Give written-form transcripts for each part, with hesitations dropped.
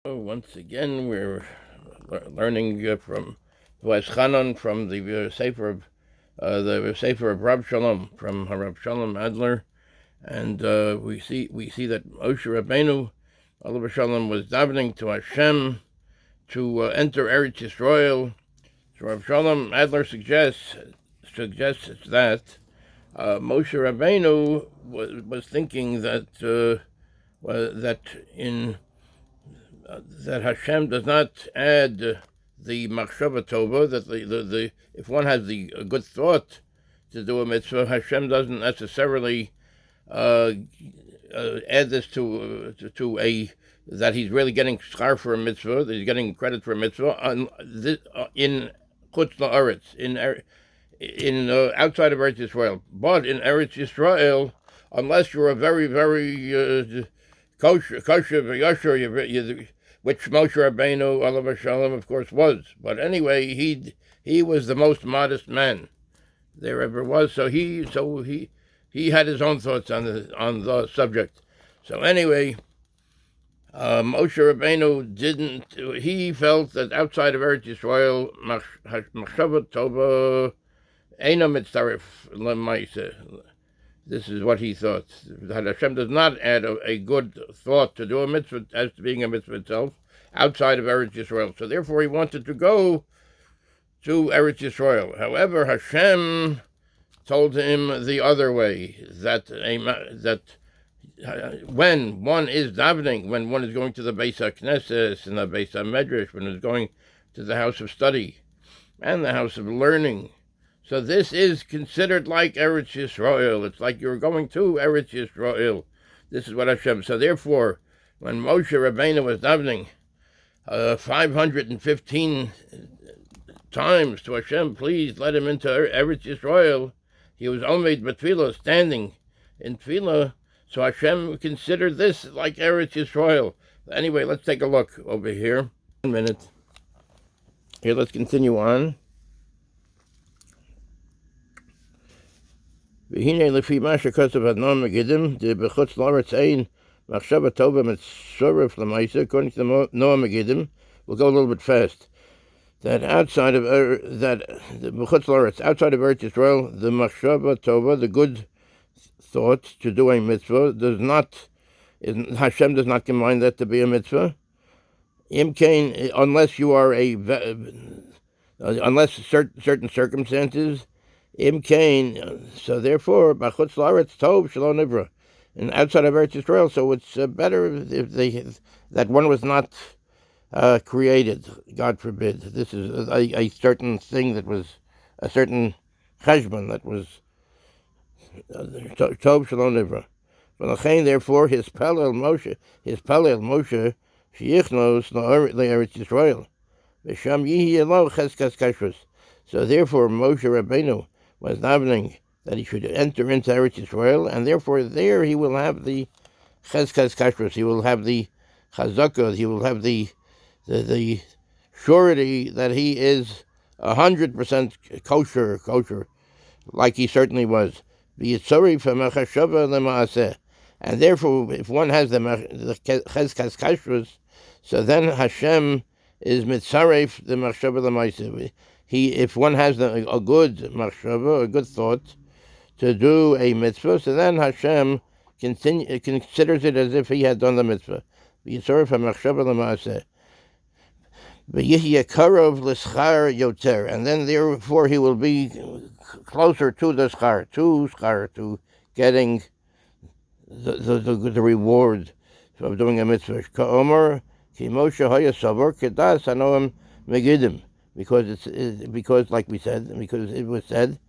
Once again, we're learning from VaEschanan from the Sefer of Rav Shalom from HaRav Shalom Adler, and we see that Moshe Rabbeinu, HaRav Shalom, was davening to Hashem to enter Eretz Yisrael. So Rav Shalom Adler suggests that Moshe Rabbeinu was thinking that that Hashem does not add the machshava tova, that the if one has the good thought to do a mitzvah, Hashem doesn't necessarily add this to a that he's really getting schar for a mitzvah, that he's getting credit for a mitzvah in chutz la'aretz, in outside of Eretz Yisrael, but in Eretz Yisrael, unless you're a very kosher v'yasher, which Moshe Rabbeinu, HaRav Shalom, of course, was. But anyway, he was the most modest man there ever was. So he had his own thoughts on the subject. So anyway, Moshe Rabbeinu didn't. He felt that outside of Eretz Yisrael, machshava tova eina mitzaref lemaaseh. This is what he thought, that Hashem does not add a good thought to do a mitzvah as to being a mitzvah itself outside of Eretz Yisrael. So therefore he wanted to go to Eretz Yisrael. However, Hashem told him the other way, that when one is davening, when one is going to the VaEschanan and the VaEschanan, when is going to the house of study and the house of learning, so this is considered like Eretz Yisrael. It's like you're going to Eretz Yisrael. This is what Hashem. So therefore, when Moshe Rabbeinu was davening 515 times to Hashem, please let him into Eretz Yisrael, he was omed b'tfilah, standing in tfilah. So Hashem considered this like Eretz Yisrael. Anyway, let's take a look over here. 1 minute. Here, let's continue on. והנה לפי מה שכתב אדנון מגידים, בחוץ לארץ אין מחשבה טובה מצורף למעשה, according to Noah Megidim. We'll go a little bit fast. That outside of בחוץ לארץ, outside of Eretz Yisrael, the machshava tova, the good thought to do a mitzvah, Hashem does not combine that to be a mitzvah. Imkain, unless you are unless certain circumstances. Imkain, so therefore, b'chutz la'aretz tov shelo nivra, and outside of Eretz Yisrael, so it's better if that one was not created. God forbid. This is a certain thing that was a certain cheshbon that was tov shelo nivra. Therefore, his palel Moshe, sheyichnos le'eretz Yisrael, v'sham yihi lo cheskas kashrus. So therefore, Moshe Rabbeinu was davening that he should enter into Eretz Yisrael, and therefore there he will have the cheskas kashrus, he will have the chazakah, he will have the surety that he is 100% kosher, like he certainly was. And therefore, if one has the cheskas kashrus, so then Hashem is mitzaref the machshava l'maaseh. If one has a good machshava, a good thought to do a mitzvah, so then Hashem considers it as if he had done the mitzvah. V'yitzaref ha'machshava l'maaseh. V'yihyeh karov l'schar yoter, and then therefore he will be closer to the schar, to getting the reward of doing a mitzvah. Ka'omer ki Moshe haya savar kedas hanoam megidim. Because like we said, because it was said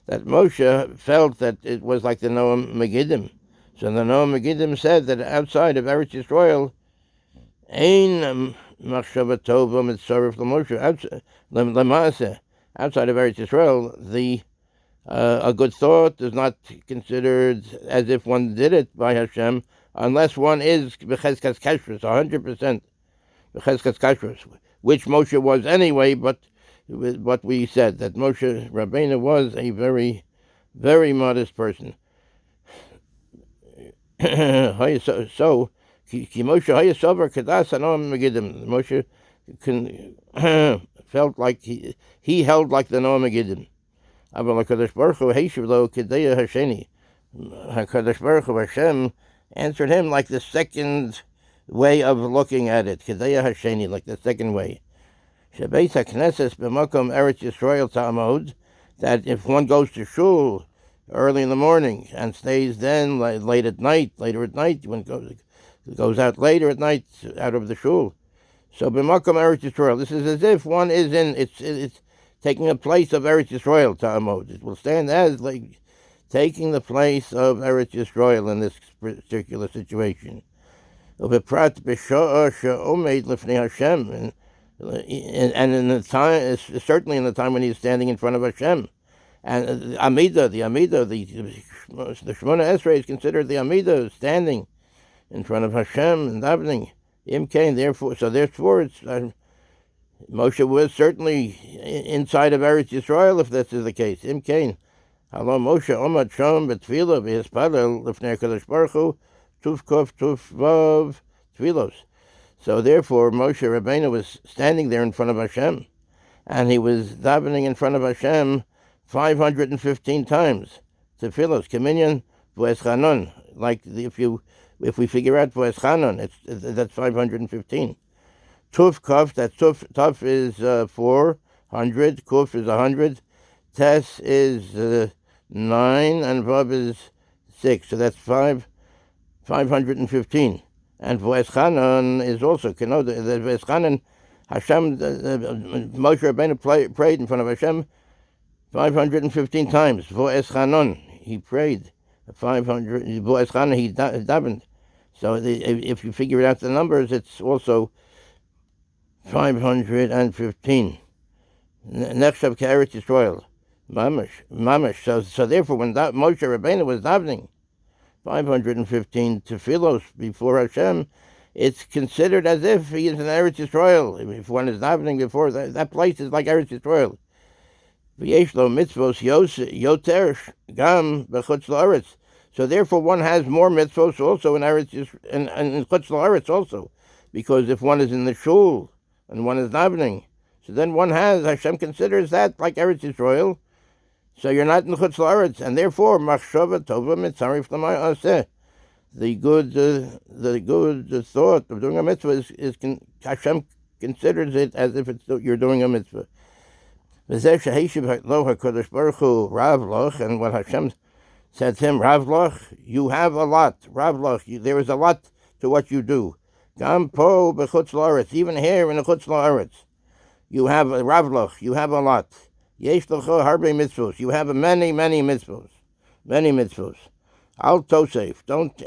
that Moshe felt that it was like the Noah Megidim. So the Noah Megidim said that outside of Eretz Yisrael, ein machshava tova mitzaref l'Moshe l'maaseh. Outside of Eretz Yisrael, a good thought is not considered as if one did it by Hashem, unless one is b'cheskas kashrus, 100% b'cheskas kashrus, which Moshe was anyway, but what we said, that Moshe Rabbeinu was a very, very modest person. So Moshe Hayasover Kadas Anoam Megidim. Moshe felt like he held like the Noam Megidim. Aber HaKadosh Baruch Hu Heishiv Lo Kedeya Hasheni. HaKadosh Baruch Hu Hashem answered him like the second way of looking at it. Kedeya Hasheni, like the second way. Shebeis HaKnesses B'makom Eretz Yisrael Ta'amod, that if one goes to shul early in the morning and stays then later at night, when goes out later at night out of the shul. So b'makom Eretz Yisrael, this is as if one is in, it's taking a place of Eretz Yisrael ta'amod. It will stand as like taking the place of Eretz Yisrael in this particular situation. Ubeprat b'sha'a she'omed lifnei Hashem, and in the time, certainly in the time when he's standing in front of Hashem. And the Shemona Esrei is considered the Amida, standing in front of Hashem and davening. Imkain, therefore it's Moshe was certainly inside of Eretz Yisrael, if this is the case. Imkain, Halo Moshe Omad Shom B'Tfilah B'Hispalel L'Fnei HaKadosh Baruch Hu Tuf Kof Tuf Vav Tfilos. So therefore, Moshe Rabbeinu was standing there in front of Hashem, and he was davening in front of Hashem 515 times. Tefillos, Keminyan, VaEschanan. Like if we figure out VaEschanan, that's 515. Tuf Kuf, that's Tuf is 400, Kuf is 100, Tes is 9, and Vav is 6. So that's 515. And VaEschanan is also, the VaEschanan, Hashem, Moshe Rabbeinu prayed in front of Hashem 515 times. VaEschanan, he prayed 500. VaEschanan, he davened. So if you figure out the numbers, it's also 515. Nechshav K'Eretz Yisrael, mamash. So therefore, when Moshe Rabbeinu was davening 515 tefillos before Hashem, it's considered as if he is in Eretz Yisrael. If one is davening before, that place is like Eretz Yisrael. V'yesh lo mitzvos yoter gam b'chutz la'aretz. So therefore one has more mitzvos also in Eretz Yisrael, and chutz la'aretz also. Because if one is in the shul and one is davening, so then one has, Hashem considers that like Eretz Yisrael. So you're not in chutz la'aretz, and therefore machshava tova mitzarif l'ma'aseh. The good thought of doing a mitzvah is Hashem considers it as if you're doing a mitzvah. And what Hashem said to him, Rav Loch, you have a lot. Rav Loch, there is a lot to what you do. Gam po b'chutz la'aretz, even here in the chutz la'aretz, you have a Rav Loch, you have a lot. Yesh l'cho harbe mitzvos, you have many mitzvos, many mitzvos. Al tosef, don't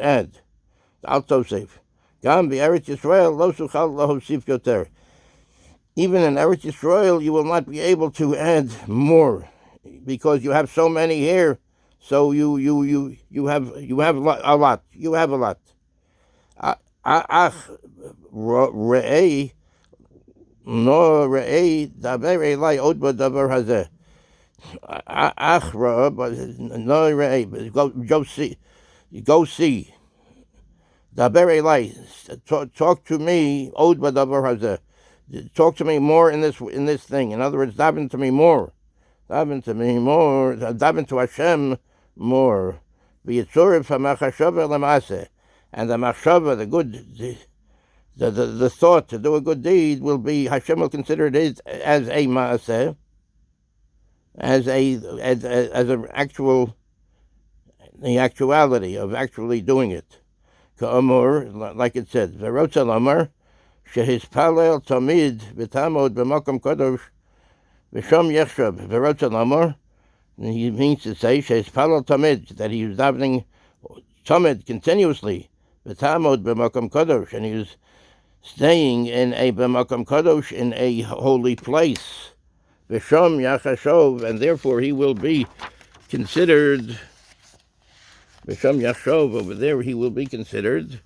add. Al tosef. Gam b'Eretz Yisrael lo suchal lahosif yoter. Even in Eretz Yisrael, you will not be able to add more, because you have so many here. So you have a lot. You have a lot. Ach re'ei no re'ei daber elai od b'davar hazeh. Ach ra, but no re'ei. Go see. Daber elai. Talk to me od b'davar hazeh. Talk to me more in this thing. In other words, daven to me more. Daven to Hashem more. V'yitzorif ha'machashava l'maaseh. And the machshava, the thought to do a good deed will be, Hashem will consider it as a maaseh, as an actual, the actuality of actually doing it. Ka'amur, like it said, Rav Shalom shehispalel tamid v'tamod b'makom kadosh v'sham yechshav v'Rav Shalom. He means to say shehispalel tamid, that he was davening tamid continuously, v'tamod b'makom kadosh, and he was staying in a b'makom kadosh, in a holy place, v'sham yachashov, and therefore he will be considered. V'sham yachshov, over there he will be considered.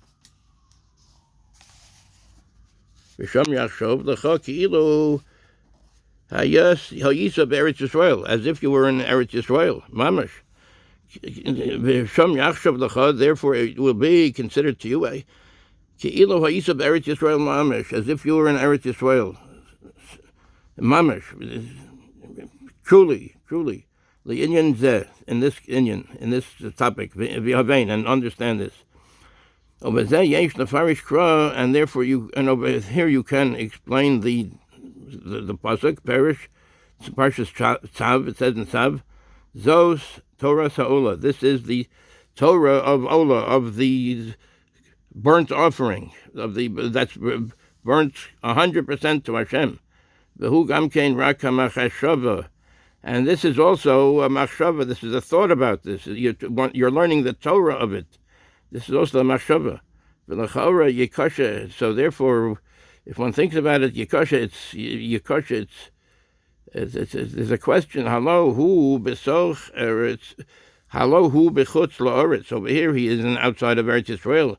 V'sham yachshov l'cha ki'ilu hayisa b'Eretz Yisrael, as if you were in Eretz Yisrael, mamash. V'sham yachshov l'cha, therefore it will be considered to you Ke'ilu ha'isa b'Eretz Yisrael mamish, as if you were in Eretz Yisrael. Mamish, truly. L'inyan zeh, in this topic, v'havein, and understand this. Over there, yesh nefarish kra, and therefore over here you can explain the pasuk perish, parshas Tzav. It says in Tzav, Zos Torah Sa'ola. This is the Torah of Ola, of the burnt offering, that's burnt 100% to Hashem. V'hu gamkein rak hamachashava. And this is also a machshava. This is a thought about this. You're learning the Torah of it. This is also a machshava. V'lachora yikasha. So therefore, if one thinks about it, yikasha, there's a question. Halo hu besoch eretz. Halo hu bechutz la'oretz. Over here, he is outside of Eretz Yisrael.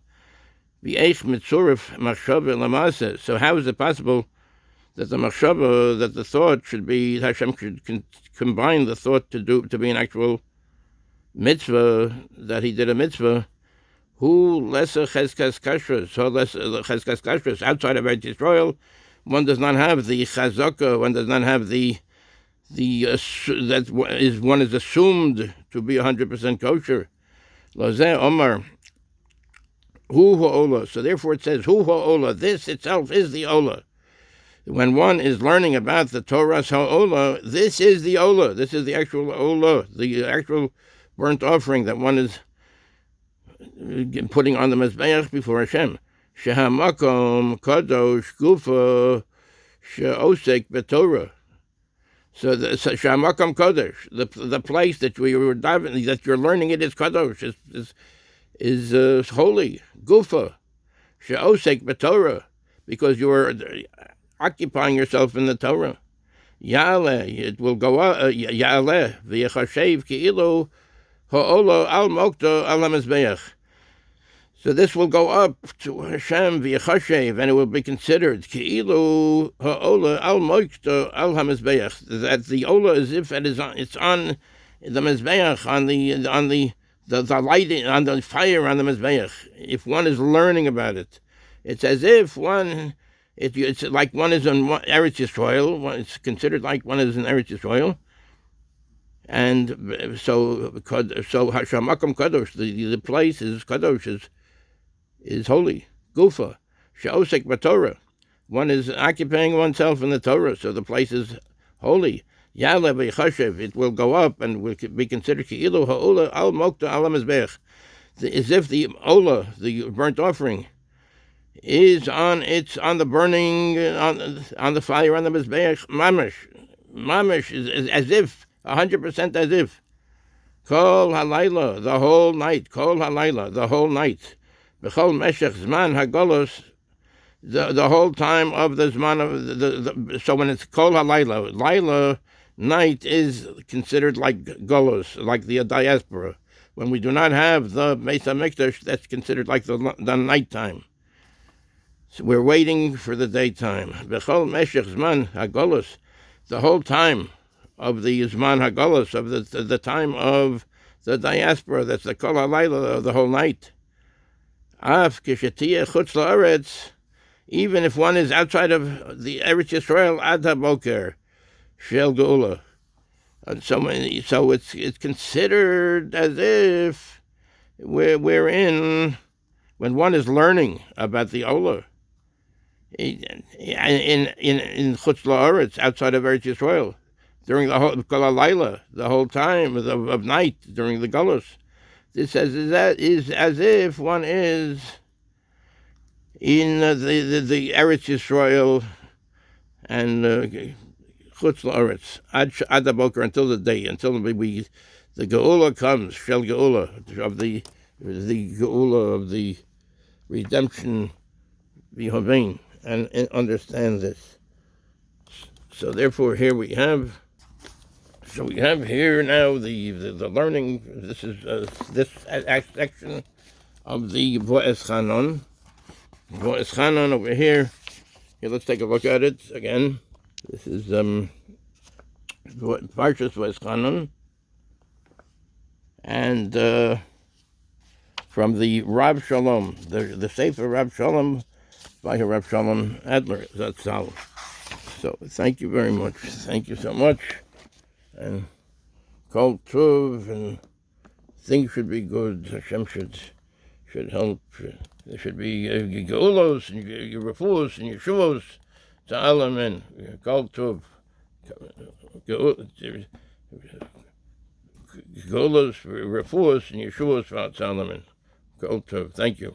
V'eich mitzurif machshava lamasa. So how is it possible that the machshava, that the thought should be, Hashem should combine the thought to be an actual mitzvah, that he did a mitzvah? Who lesser cheskas kashrus, so lesser cheskas kashrus, outside of Eretz Yisrael, one does not have the chazaka, one does not have one is assumed to be 100% kosher. Lozeh Omar, hu ha'ola. So therefore it says, hu ha'ola, this itself is the ola. When one is learning about the Torah ha'ola, this is the ola, this is the actual ola, the actual burnt offering that one is putting on the mizbeach before Hashem. Shehamakom kadosh gufa she'osek b'Torah. So shehamakom kadosh, the place that we were diving, that you're learning it is kadosh, is holy. Gufa she'osek b'Torah, because you are occupying yourself in the Torah. Ya'aleh, it will go up. Ya'aleh v'yechashev ki'ilu ha'ola al mokta al hamizbeach. So this will go up to Hashem v'yechashev, and it will be considered ki'ilu ha'ola al mokta al hamizbeach. That the ola is if it's on the mizbeach, on the lighting, on the fire on the mizbeach. If one is learning about it, it's as if one. It's like one is in Eretz Yisrael. It's considered like one is in Eretz Yisrael, and so Hashamakom Kadosh, the place is Kadosh, is holy. Gufa she'osek b'Torah, one is occupying oneself in the Torah, so the place is holy. Ya'aleh v'yechashev, it will go up and will be considered ki'ilu ha'ola al mokta al hamizbeach, as if the ola, the burnt offering, is on the burning, on the fire on the mizbeach. Mamish is as if 100% as if. Kol halayla, the whole night. Kol halayla, the whole night. B'chol meshech zman hagolos, the whole time of the zman of so when it's kol halayla, layla, night, is considered like golos, like the diaspora. When we do not have the Beis HaMikdash, that's considered like the nighttime. So we're waiting for the daytime. B'chol meshech zman hagolos, the whole time of the zman hagolos, of the time of the diaspora. That's the kol halayla, the whole night. Af kishetiyeh chutz la'aretz, even if one is outside of the Eretz Yisrael, ad haboker shel geula. And so it's considered as if we're in, when one is learning about the Ola in Chutz La'aretz, outside of Eretz Yisrael, during the whole Kol HaLayla, the whole time of night during the Golus. This is as if one is in the Eretz Yisrael and Chutz La'aretz ad haboker, until the day, until the Geula comes, Shel Geula, of the Geula of the redemption, v'havein, and understand this. So therefore, here we have. So we have here now the learning. This is this section of the VaEschanan. VaEschanan over here. Here, let's take a look at it again. This is parshas VaEschanan, and from the Rav Shalom, the Sefer Rav Shalom by HaRav Shalom Adler. That's all. So thank you very much. Thank you so much. And Kol Tov, and things should be good. Hashem should help. There should be geulos and refuos and yeshuvos to all amen. Kol Tov. Geulos, refuos and yeshuvos to all amen. Kol Tov. Thank you.